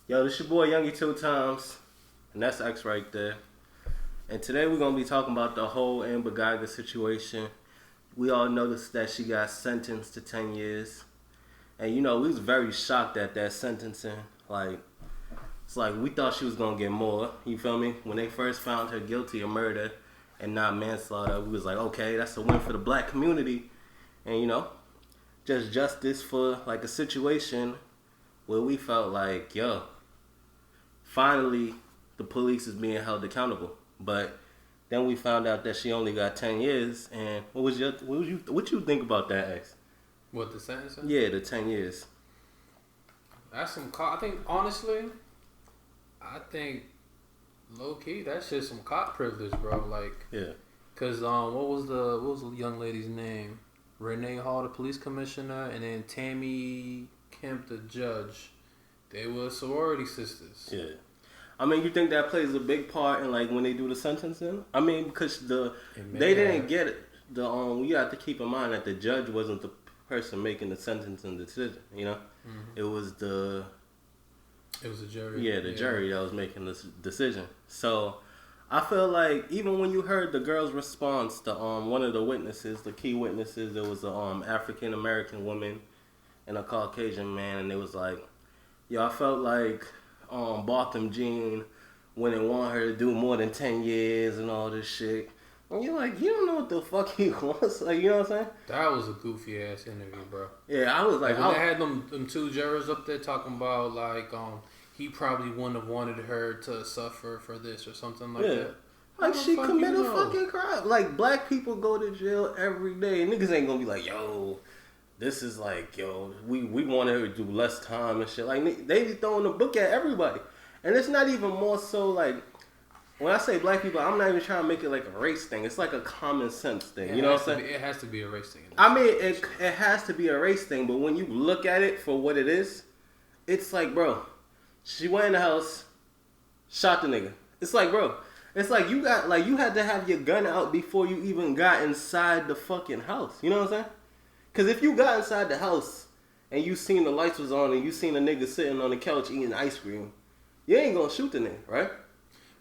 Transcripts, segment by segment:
Yo, this your boy Youngie Two Times, and that's X right there. And today we're gonna be talking about the whole Amber Guyger situation. We all noticed that she got sentenced to 10 years, and we was very shocked at that sentencing. It's like we thought she was gonna get more. You feel me? When they first found her guilty of murder and not manslaughter, we was like, okay, that's a win for the black community, and just justice for like a situation where we felt like, yo, finally the police is being held accountable. But then we found out that she only got 10 years. And what you think about that, X? What, the sentence? Yeah, the 10 years. That's some I think low key that's just some cop privilege, bro. Yeah. Cause what was the young lady's name? Renee Hall, the police commissioner, and then Tammy Kemp, the judge. They were sorority sisters. Yeah. I mean, you think that plays a big part in like when they do the sentencing? I mean, because they didn't get it. You have to keep in mind that the judge wasn't the person making the sentencing decision. Mm-hmm. It was the jury. Yeah, the jury that was making this decision. So I feel like even when you heard the girl's response to one of the witnesses, the key witnesses, there was a African American woman and a Caucasian man, and it was like, yo, I felt like Botham Jean wouldn't want her to do more than 10 years and all this shit. And you're like, you don't know what the fuck he wants. Like, you know what I'm saying? That was a goofy ass interview, bro. Yeah, I was like, when they had them two jurors up there talking about like he probably wouldn't have wanted her to suffer for this or something like that. Like, she committed a fucking crime. Like, black people go to jail every day. And niggas ain't gonna be like, yo, this is like, yo, we want her to do less time and shit. Like, they be throwing the book at everybody. And it's not even more so like, when I say black people, I'm not even trying to make it like a race thing. It's like a common sense thing. You know what I'm saying? It has to be a race thing. I mean, it has to be a race thing. But when you look at it for what it is, it's like, bro, she went in the house, shot the nigga. It's like, bro, it's like you had to have your gun out before you even got inside the fucking house. You know what I'm saying? Because if you got inside the house and you seen the lights was on and you seen a nigga sitting on the couch eating ice cream, you ain't gonna shoot the nigga, right?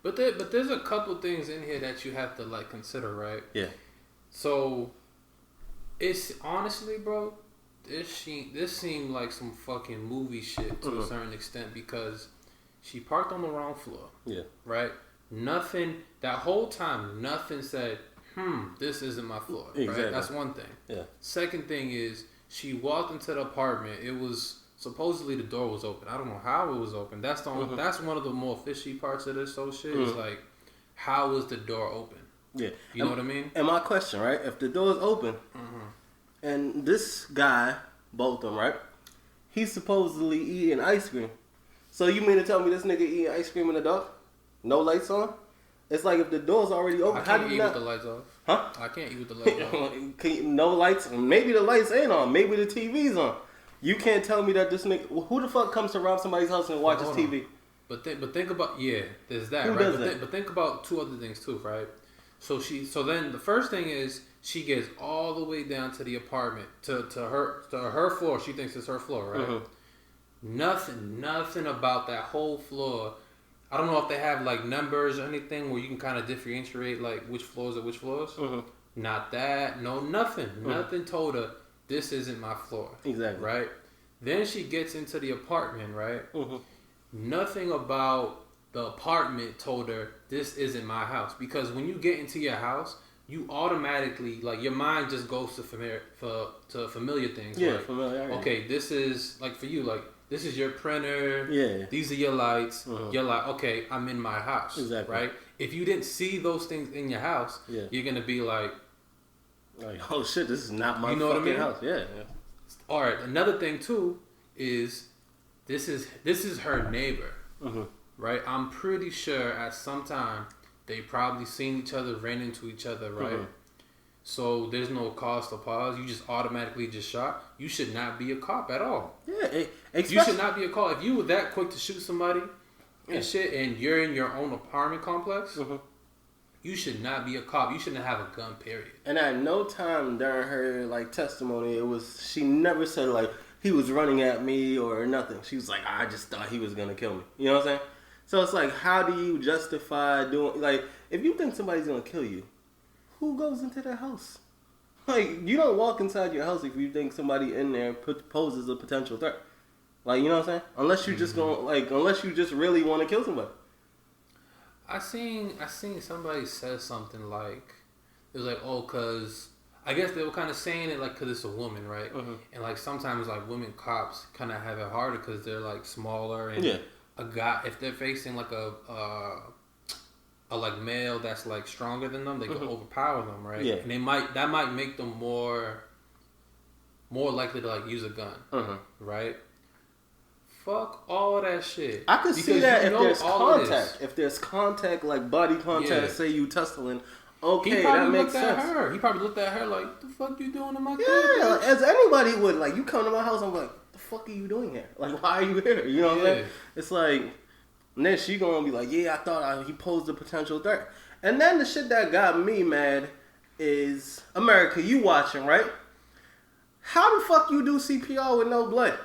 But there's a couple things in here that you have to like consider, right? Yeah. So it's honestly, bro, this seemed like some fucking movie shit to a certain extent because she parked on the wrong floor. Yeah. Right? Nothing that whole time, nothing said, this isn't my floor. Exactly. Right? That's one thing. Yeah. Second thing is she walked into the apartment. It was supposedly the door was open. I don't know how it was open. That's that's one of the more fishy parts of this whole shit. Is like, how was the door open? Yeah. You know what I mean? And my question, right? If the door is open, and this guy, both of them, right? He's supposedly eating ice cream. So you mean to tell me this nigga eating ice cream in the dark? No lights on? It's like if the door's already open, how do you eat with the lights off? Huh? I can't eat with the lights off. No lights? Maybe the lights ain't on. Maybe the TV's on. You can't tell me that this nigga... Who the fuck comes to rob somebody's house and watches TV? But think about... Yeah, there's that, Who right? does that? But think about two other things too, right? So then the first thing is she gets all the way down to the apartment, to her floor. She thinks it's her floor, right? Nothing about that whole floor. I don't know if they have like numbers or anything where you can kind of differentiate like which floors are which floors. Not that. No, nothing. Nothing told her this isn't my floor. Exactly. Right? Then she gets into the apartment, right? Nothing about the apartment told her this isn't my house. Because when you get into your house, you automatically, like, your mind just goes to familiar things. Yeah, like, familiar. Okay, this is, like, for you, like, this is your printer. Yeah. These are your lights. You're like, okay, I'm in my house. Exactly. Right? If you didn't see those things in your house, you're going to be like, oh shit, this is not my fucking house. Yeah. All right. Another thing too is this is her neighbor, right? I'm pretty sure at some time they probably seen each other, ran into each other, right? So there's no cause to pause. You just automatically just shot. You should not be a cop at all. Yeah, you should not be a cop. If you were that quick to shoot somebody and shit, and you're in your own apartment complex. You should not be a cop. You shouldn't have a gun, period. And at no time during her like testimony, she never said like, he was running at me or nothing. She was like, I just thought he was gonna kill me. You know what I'm saying? So it's like, how do you justify doing, like, if you think somebody's gonna kill you, who goes into their house? Like, you don't walk inside your house if you think somebody in there poses a potential threat. Like, you know what I'm saying? Unless you just unless you just really want to kill somebody. I seen somebody said something like, it was like, oh, cause I guess they were kind of saying it like, cause it's a woman, right? Mm-hmm. And like sometimes like women cops kind of have it harder cause they're like smaller and a guy, if they're facing like a like male that's like stronger than them, they can overpower them, right? Yeah. And that might make them more likely to like use a gun, right? Fuck all that shit. I could see that if there's contact. If there's contact, like body contact, say you tussling, okay, that makes sense. He probably looked at her like, the fuck you doing in my crib? Yeah, like, as anybody would. Like, you come to my house, I'm like, the fuck are you doing here? Like, why are you here? You know what I'm saying? It's like, and then she gonna be like, yeah, I thought he posed a potential threat. And then the shit that got me mad is, America, you watching, right? How the fuck you do CPR with no blood?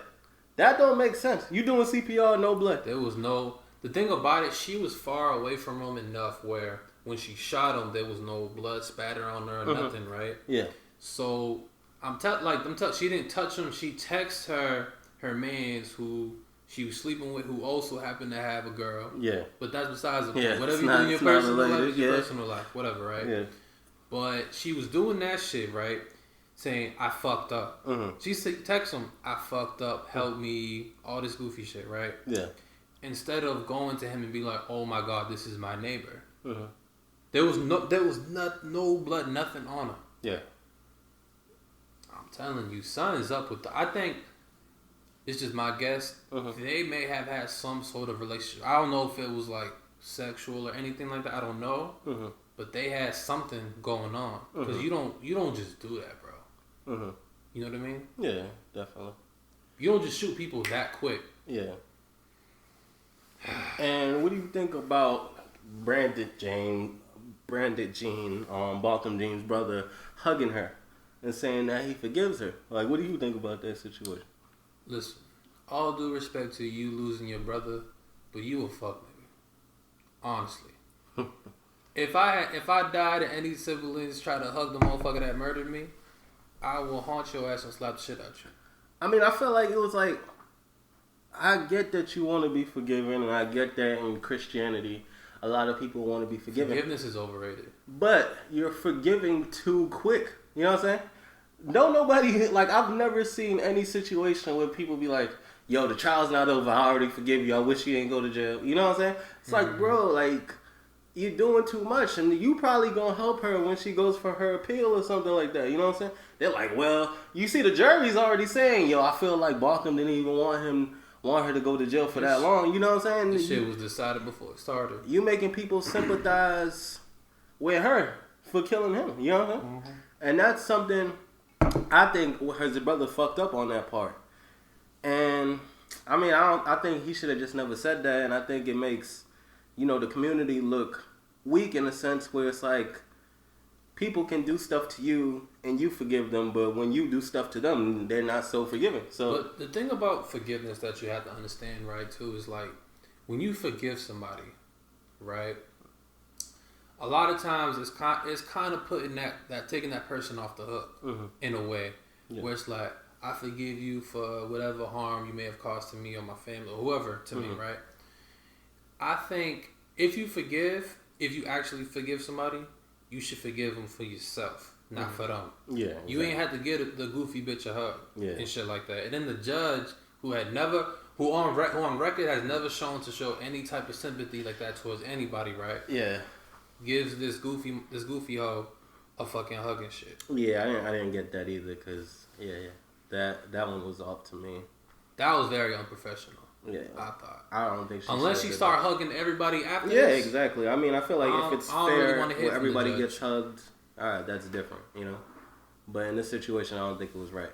That don't make sense. You doing CPR, no blood. The thing about it, she was far away from him enough where when she shot him, there was no blood spatter on her or nothing, right? Yeah. So, she didn't touch him. She texted her mans who she was sleeping with, who also happened to have a girl. Yeah. But that's besides the point. Yeah, whatever you do in your personal life is your personal life. Whatever, right? Yeah. But she was doing that shit, right? Saying, I fucked up. She text him, I fucked up, help me, all this goofy shit, right? Yeah. Instead of going to him and be like, oh my God, this is my neighbor. There was no blood, nothing on him. Yeah. I'm telling you, something's up with I think, it's just my guess, they may have had some sort of relationship. I don't know if it was like sexual or anything like that, I don't know. But they had something going on. Because you don't just do that, bro. You know what I mean? Yeah, definitely. You don't just shoot people that quick. Yeah. And what do you think about Brandon Jean, Botham Jean's brother, hugging her and saying that he forgives her? Like, what do you think about that situation? Listen, all due respect to you losing your brother, but you a fuck nigga. Honestly. If I died and any siblings try to hug the motherfucker that murdered me, I will haunt your ass and slap the shit out you. I mean, I feel like it was like, I get that you want to be forgiven, and I get that in Christianity, a lot of people want to be forgiven. Forgiveness is overrated. But you're forgiving too quick. You know what I'm saying? Don't nobody, like, I've never seen any situation where people be like, yo, the trial's not over, I already forgive you, I wish you ain't go to jail. You know what I'm saying? It's like, bro, like, you're doing too much, and you probably gonna help her when she goes for her appeal or something like that. You know what I'm saying? They're like, well, you see, the jury's already saying, yo, I feel like Botham didn't even want her to go to jail for that long. You know what I'm saying? This shit was decided before it started. You making people sympathize with her for killing him. You know what I'm saying? And that's something I think his brother fucked up on that part. And I mean, I think he should have just never said that. And I think it makes, the community look weak in a sense where it's like people can do stuff to you and you forgive them, but when you do stuff to them, they're not so forgiving. So, but the thing about forgiveness that you have to understand, right, too, is like when you forgive somebody, right, a lot of times it's kind of putting that taking that person off the hook in a way where it's like, I forgive you for whatever harm you may have caused to me or my family or whoever to me, right? I think if you actually forgive somebody, you should forgive them for yourself, not for them. Yeah, exactly. You ain't had to give the goofy bitch a hug and shit like that. And then the judge who on record has never shown to show any type of sympathy like that towards anybody, right? Yeah, gives this goofy hoe a fucking hug and shit. Yeah, I didn't get that either because that one was off to me. That was very unprofessional. Yeah, I thought. I don't think she unless she start hugging everybody after. Yeah, this, exactly. I mean, I feel like if it's fair, really where everybody gets hugged, all right, that's different, But in this situation, I don't think it was right.